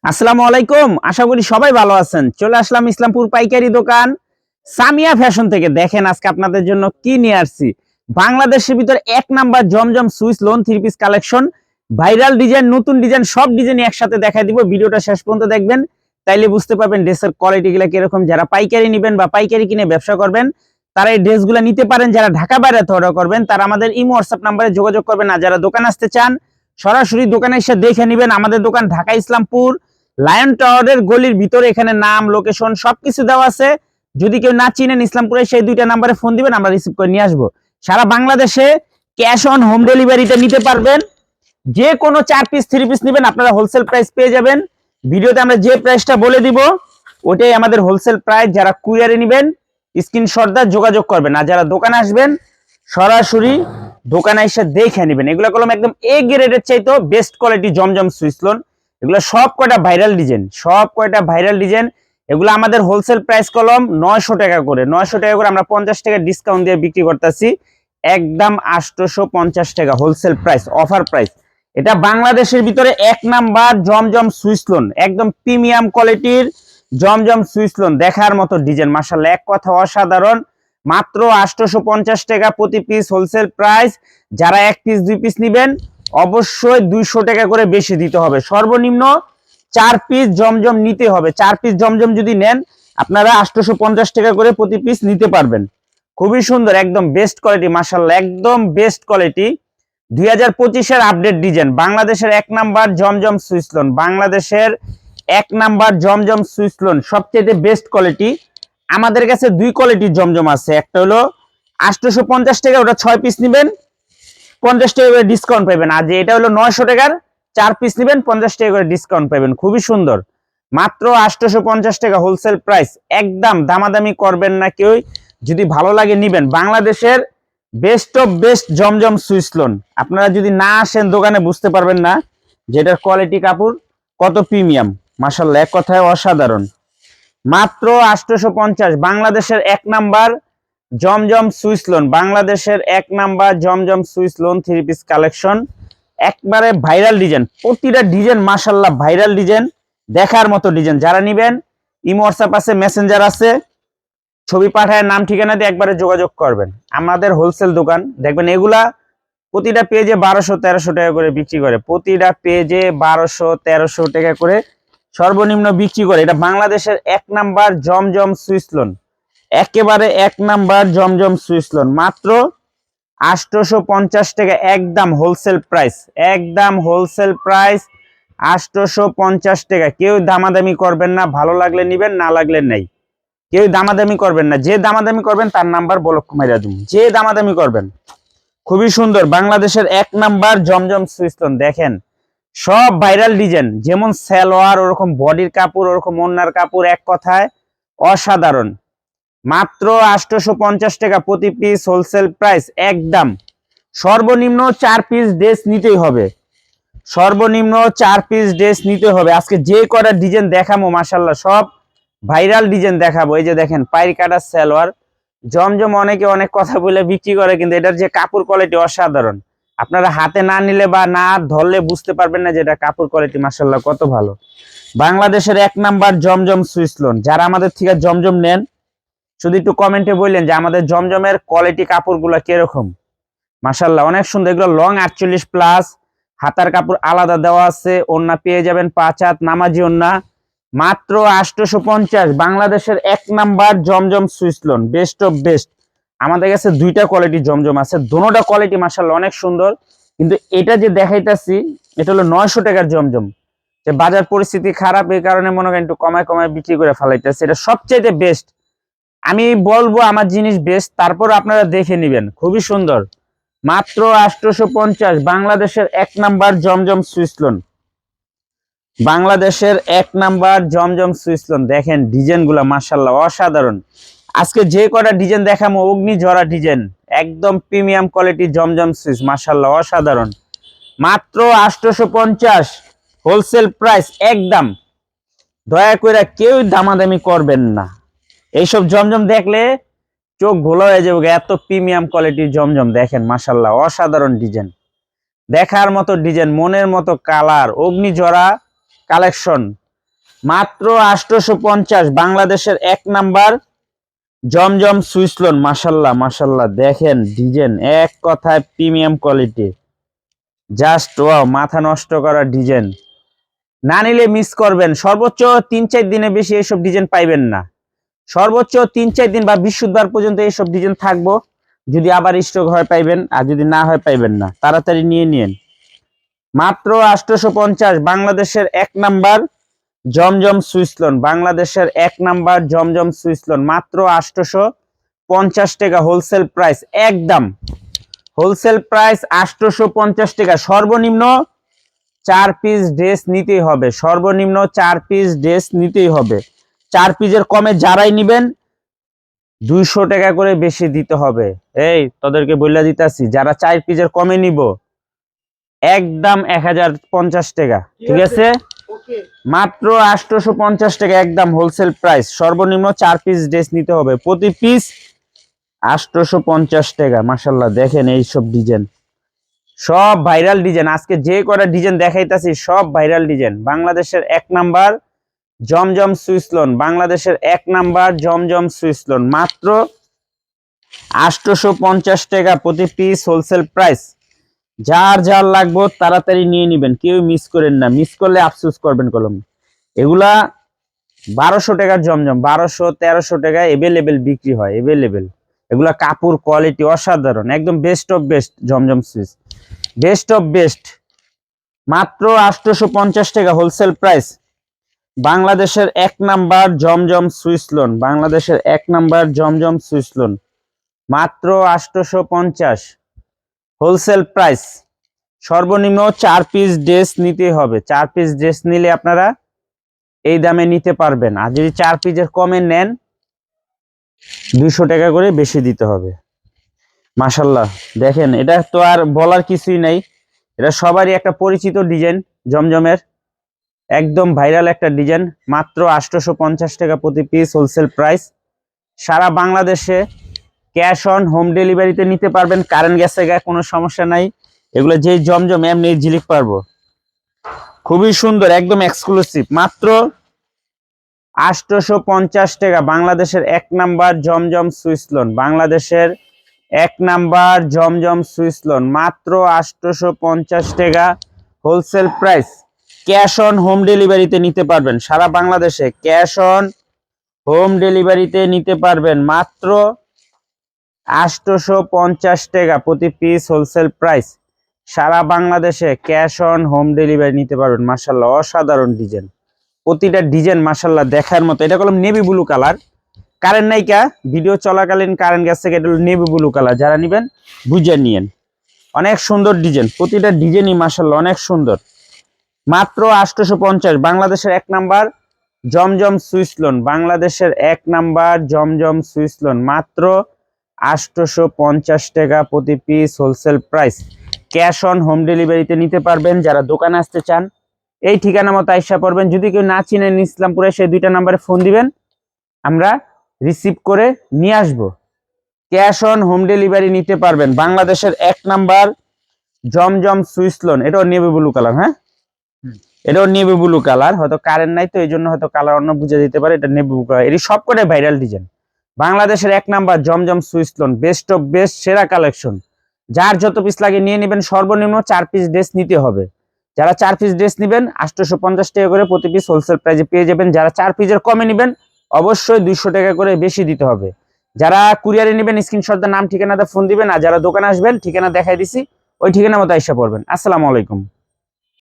আসসালামু আলাইকুম। আশা করি সবাই ভালো আছেন। চলে আসলাম ইসলামপুর পাইকারি দোকান সামিয়া ফ্যাশন থেকে। দেখেন আজকে আপনাদের জন্য কি নিয়ে আসছি। বাংলাদেশের ভিতর এক number Zamzam Swiss lawn three piece collection, viral design, নতুন ডিজাইন, সব ডিজাইন একসাথে দেখাই দিব। ভিডিওটা শেষ পর্যন্ত দেখবেন, তাইলে বুঝতে পারবেন ড্রেসের কোয়ালিটিগুলো কিরকম। যারা পাইকারি নেবেন বা পাইকারি কিনে ব্যবসা করবেন তারা এই ড্রেসগুলো নিতে পারেন। যারা ঢাকা বাইরে অর্ডার করবেন তারা আমাদের ইমো হোয়াটসঅ্যাপ নাম্বারে যোগাযোগ করবেন। আর যারা দোকান আসতে চান সরাসরি দোকানে এসে দেখে নেবেন। আমাদের দোকান ঢাকা ইসলামপুর লায়ন টাওয়ারের গলির ভিতরে। এখানে নাম, লোকেশন সবকিছু দেওয়া আছে। যদি কেউ না চিনেন ইসলামপুরে সেই দুইটা নাম্বারে ফোন দিবেন, আমরা রিসিভ করে নিয়ে আসবো। সারা বাংলাদেশে ক্যাশ অন হোম ডেলিভারিতে নিতে পারবেন। যে কোনো 4 পিস 3 পিস নেবেন আপনারা হোলসেল প্রাইস পেয়ে যাবেন। ভিডিওতে আমরা যে প্রাইসটা বলে দিব ওটাই আমাদের হোলসেল প্রাইস। যারা কুরিয়ারে নেবেন স্ক্রিনশট দিয়ে যোগাযোগ করবেন। আর যারা দোকানে আসবেন সরাসরি দোকানে এসে দেখে নেবেন। এগুলো কলম একদম এ গ্রেডের চাইতো বেস্ট কোয়ালিটি জমজম সুইস লোন। এগুলো সব কয়টা ভাইরাল ডিজাইন। এগুলো আমাদের হোলসেল প্রাইস কলম 900 টাকা করে। 900 টাকা করে আমরা 50 টাকা ডিসকাউন্ট দিয়ে বিক্রি করতেছি। একদম 850 টাকা হোলসেল প্রাইস, অফার প্রাইস। এটা বাংলাদেশের ভিতরে এক নাম্বার জমজম সুইস লোন, একদম প্রিমিয়াম কোয়ালিটির জমজম সুইস লোন। দেখার মতো ডিজাইন, মাশাআল্লাহ, এক কথা অসাধারণ। মাত্র 850 টাকা প্রতি পিস হোলসেল প্রাইস। যারা 1 পিস 2 পিস নেবেন অবশ্যই 200 টাকা করে বেশি দিতে হবে। সর্বনিম্ন 4 পিস জমজম নিতে হবে। 4 পিস জমজম যদি নেন আপনারা 850 টাকা করে প্রতি পিস নিতে পারবেন। খুবই সুন্দর, একদম বেস্ট কোয়ালিটি, মাশাআল্লাহ, একদম বেস্ট কোয়ালিটি। 2025 এর আপডেট ডিজাইন। বাংলাদেশের এক নাম্বার জমজম সুইস লোন, বাংলাদেশের এক নাম্বার জমজম সুইস লোন, সবচেয়ে বেস্ট কোয়ালিটি। আমাদের কাছে দুই কোয়ালিটির জমজম আছে। একটা হলো 850 টাকা, ওটা 6 পিস নেবেন 50 টাকা করে ডিসকাউন্ট পাবেন। আর যে এটা হলো 900 টাকার 4 পিস নেবেন 50 টাকা করে ডিসকাউন্ট পাবেন। খুবই সুন্দর, মাত্র 850 টাকা হোলসেল প্রাইস। একদম দামাদামি করবেন না কেউ, যদি ভালো লাগে নিবেন। বাংলাদেশের best of best Zamzam Swiss loan. আপনারা যদি না আসেন দোকানে বুঝতে পারবেন না যেটার কোয়ালিটি কাপড় কত প্রিমিয়াম। মাশাআল্লাহ, এক কথায় অসাধারণ। মাত্র 850। বাংলাদেশের এক নাম্বার জমজম সুইস লোন, বাংলাদেশের এক number Zamzam Swiss lawn three piece collection. একবারে ভাইরাল ডিজাইন, প্রতিটা ডিজাইন মাশাআল্লাহ ভাইরাল ডিজাইন, দেখার মতো ডিজাইন। যারা নিবেন ইমো হোয়াটসঅ্যাপ আছে, মেসেঞ্জার আছে, ছবি পাঠায় নাম ঠিকানা দিয়ে একবারে যোগাযোগ করবেন। আমাদের হোলসেল দোকান দেখবেন এগুলা প্রতিটা পেজে 1200-1300 টাকা করে বিক্রি করে। প্রতিটা পেজে 1200-1300 টাকা করে সর্বনিম্ন বিক্রি করে। এটা বাংলাদেশের এক নাম্বার জমজম সুইস লোন, একেবারে এক নাম্বার জমজম সুইস লোন। মাত্র 850 টাকা, একদম হোলসেল প্রাইস, একদম হোলসেল প্রাইস 850 টাকা। কেউ দামাদামি করবেন না, ভালো লাগলে নিবেন, না লাগলে নেই। কেউ দামাদামি করবেন না, যে দামাদামি করবেন তার নাম্বার ব্লক মাইরা দিন, যে দামাদামি করবেন। খুবই সুন্দর, বাংলাদেশের এক নাম্বার জমজম সুইস লোন। দেখেন সব ভাইরাল ডিজাইন, যেমন সালোয়ার ওরকম বডির কাপড়, ওরকম ওন্নার কাপড়, এক কথায় অসাধারণ। মাত্র 850 টাকা প্রতি পিস হোলসেল প্রাইস। একদম সর্বনিম্ন 4 পিস ড্রেস নিতেই হবে, সর্বনিম্ন 4 পিস ড্রেস নিতে হবে। আজকে যে কটা ডিজাইন দেখাবো মাশাআল্লাহ সব ভাইরাল ডিজাইন দেখাবো। এই যে দেখেন পাইরি কাটা সালোয়ার জমজম, অনেকে অনেক কথা বলে বিক্রি করে, কিন্তু এটার যে কাপড় কোয়ালিটি অসাধারণ। আপনারা হাতে না নিলে বা না ধরলে বুঝতে পারবেন না যে এটা কাপড় কোয়ালিটি মাশাআল্লাহ কত ভালো। বাংলাদেশের এক নাম্বার জমজম সুইস লোন। যারা আমাদের থেকে জমজম নেন শুধু একটু কমেন্টে বললেন যে আমাদের জমজমের কোয়ালিটি কাপড়গুলো কিরকম। মাশাআল্লাহ অনেক সুন্দর। এগুলো লং 48 প্লাস, হাতার কাপড় আলাদা দেওয়া আছে, ওন্না পেয়ে যাবেন 5 হাত নামাজি ওন্না। মাত্র 850। বাংলাদেশের এক number Zamzam Swiss loan, best of best. আমাদের কাছে দুইটা কোয়ালিটি জমজম আছে, দোনোটা কোয়ালিটি মাশাআল্লাহ অনেক সুন্দর। কিন্তু এটা যে দেখাইতাছি এটা হলো 900 টাকার জমজম। যে বাজার পরিস্থিতি খারাপ, এই কারণে মনে করেন একটু কমায় কমায় বিক্রি করে ফেলাইতেছে। এটা সবচেয়ে বেস্ট, আমি বলবো আমার জিনিস বেস্ট, তারপর আপনারা দেখে নেবেন। খুবই সুন্দর, মাত্র 850। বাংলাদেশের এক নাম্বার জমজম সুইস লোন, বাংলাদেশের এক নাম্বার জমজম সুইস লোন। দেখেন ডিজাইন গুলা মাশাআল্লাহ অসাধারণ। আজকে যে কটা ডিজাইন দেখাবো অগ্নি ঝরা ডিজাইন, একদম প্রিমিয়াম কোয়ালিটি জমজম সুইস, মাশাআল্লাহ অসাধারণ। মাত্র 850 হোলসেল প্রাইস। একদম দয়া করে কেউ দামাদামি করবেন না। এইসব জমজম দেখলে চোখ ভোলা হয়ে যাবে, এত প্রিমিয়াম কোয়ালিটির জমজম। দেখেন মাশাআল্লাহ অসাধারণ ডিজাইন, দেখার মতো ডিজাইন, মনের মতো কালার, অগ্নিঝরা কালেকশন। মাত্র 850 বাংলাদেশের 1 নাম্বার জমজম সুইস লোন। মাশাল্লাহ মাশাল্লাহ, দেখেন ডিজাইন এক কথায় প্রিমিয়াম কোয়ালিটি, জাস্ট ওয়াও, মাথা নষ্ট করা ডিজাইন। না নিলে মিস করবেন। সর্বোচ্চ 3-4 দিনে বেশি এইসব ডিজাইন পাইবেন না। সর্বোচ্চ 3-4 দিন বা বৃহস্পতিবার পর্যন্ত এইসব ডিজাইন থাকবো। যদি আবার স্টক হয় পাইবেন, আর যদি না হয় পাইবেন না। তাড়াতাড়ি নিয়ে নিন। মাত্র 850 বাংলাদেশের 1 নাম্বার জমজম সুইস লোন। বাংলাদেশের 1 নাম্বার জমজম সুইস লোন মাত্র 850 টাকা হোলসেল প্রাইস, একদম হোলসেল প্রাইস 850 টাকা। সর্বনিম্ন 4 পিস ড্রেস নিতেই হবে, সর্বনিম্ন 4 পিস ড্রেস নিতেই হবে। 4 পিসের কমে যারাই নিবেন 200 টাকা করে বেশি দিতে হবে। এই তোদেরকে বইলা দিতাছি, যারা 4 পিসের কমে নিব একদম 1050 টাকা, ঠিক আছে? মাত্র 850 টাকা একদম হোলসেল প্রাইস। সর্বনিম্ন 4 পিস ড্রেস নিতে হবে, প্রতি পিস 850 টাকা। মাশাল্লাহ, দেখেন এই সব ডিজাইন, সব ভাইরাল ডিজাইন। আজকে যে কটা ডিজাইন দেখাইতাছি সব ভাইরাল ডিজাইন। বাংলাদেশের 1 নাম্বার জমজম সুইস লোন, বাংলাদেশের 1 নাম্বার জমজম সুইস লোন মাত্র 850 টাকা প্রতি পিস হোলসেল প্রাইস। যার যার লাগবে তাড়াতাড়ি নিয়ে নেবেন, কেউ মিস করেন না, মিস করলে আফসোস করবেন কলম। এগুলা 1200 টাকার জমজম, 1200-1300 টাকায় এভেলেবেল বিক্রি হয়, এভেলেবেল। এগুলা কাপড় কোয়ালিটি অসাধারণ, একদম best of best Zamzam Swiss, best of best. মাত্র 850 টাকা হোলসেল প্রাইস। বাংলাদেশের 1 নাম্বার জমজম সুইস লোন, বাংলাদেশের 1 নাম্বার জমজম সুইস লোন মাত্র 850 হোলসেল প্রাইস। সর্বনিম্ন 4 পিস ড্রেস নিতে হবে, 4 পিস ড্রেস নিলে আপনারা এই দামে নিতে পারবেন। আর যদি 4 পিসের কমে নেন 200 টাকা করে বেশি দিতে হবে। মাশাল্লাহ, দেখেন এটা তো আর বলার কিছুই নাই, এটা সবারই একটা পরিচিত ডিজাইন জমজমের, একদম ভাইরাল একটা ডিজাইন। মাত্র 850 টাকা প্রতি পিস হোলসেল প্রাইস। সারা বাংলাদেশে ক্যাশ অন হোম ডেলিভারিতে নিতে পারবেন, কারেন্ট গেছে কোনো সমস্যা নাই। এগুলো যেই জমজম এমনি ঝিলিক পারবো, খুবই সুন্দর, একদম এক্সক্লুসিভ। মাত্র 850 টাকা বাংলাদেশের 1 নাম্বার জমজম সুইস লোন, বাংলাদেশের 1 নাম্বার জমজম সুইস লোন মাত্র 850 টাকা wholesale price. Cash on home ডেলিভারিতে নিতে পারবেন, সারা বাংলাদেশে ক্যাশ অন হোম ডেলিভারিতে নিতে পারবেন। মাত্র 850 টাকা প্রতি পিস হোলসেল প্রাইস। সারা বাংলাদেশে ক্যাশ অন হোম ডেলিভারি নিতে পারবেন। মাশাল্লাহ, অসাধারণ ডিজাইন, প্রতিটা ডিজাইন মাশাল্লাহ দেখার মতো। এটা হলো নেভি ব্লু কালার, কারেন্ট নাইকা ভিডিও চলাকালীন কারেন্ট গেছে, এটা হলো নেভি ব্লু কালার। যারা নিবেন বুঝে নিয়েন, অনেক সুন্দর ডিজাইন, প্রতিটা ডিজাইনই মাশাল্লাহ অনেক সুন্দর। মাত্র 850 বাংলাদেশের 1 নাম্বার জমজম সুইস লোন, বাংলাদেশের 1 নাম্বার জমজম সুইস লোন মাত্র 850 টাকা প্রতি piece wholesale price. Cash on home ডেলিভারিতে নিতে পারবেন। যারা দোকানে আসতে চান এই ঠিকানা মতো আইসা পড়বেন। যদি কেউ না চিনেন ইসলামপুরে, সেই 2টা নাম্বারে ফোন দিবেন, আমরা রিসিভ করে নিয়ে আসব। ক্যাশ অন হোম ডেলিভারি নিতে পারবেন। বাংলাদেশের 1 নাম্বার জমজম সুইস লোন, এটাও নেভি ব্লু কালার। হ্যাঁ, এটাও নেভি ব্লু কালার, হয়তো কারেন্ট নাই তো এই জন্য হয়তো কালার অন্য বুঝে দিতে পারে। এটা নেভি ব্লু কালার, এটি সবকটাই ভাইরাল ডিজাইন। বাংলাদেশের 1 number Zamzam Swiss loan, best of best, সেরা কালেকশন। যার যত পিস লাগে নিয়ে নেবেন, সর্বনিম্ন 4 পিস ড্রেস নিতে হবে। যারা 4 পিস ড্রেস নেবেন 850 টাকা করে প্রতি পিস হোলসেল প্রাইসে পেয়ে যাবেন। যারা 4 পিসের কমে নেবেন অবশ্যই 200 টাকা করে বেশি দিতে হবে। যারা কুরিয়ারে নেবেন স্ক্রিনশট দিয়ে নাম ঠিকানাতে ফোন দিবেন, আর যারা দোকানে আসবেন ঠিকানা দেখাই দিছি, ওই ঠিকানা মতো আইসা পড়বেন। আসসালামু আলাইকুম।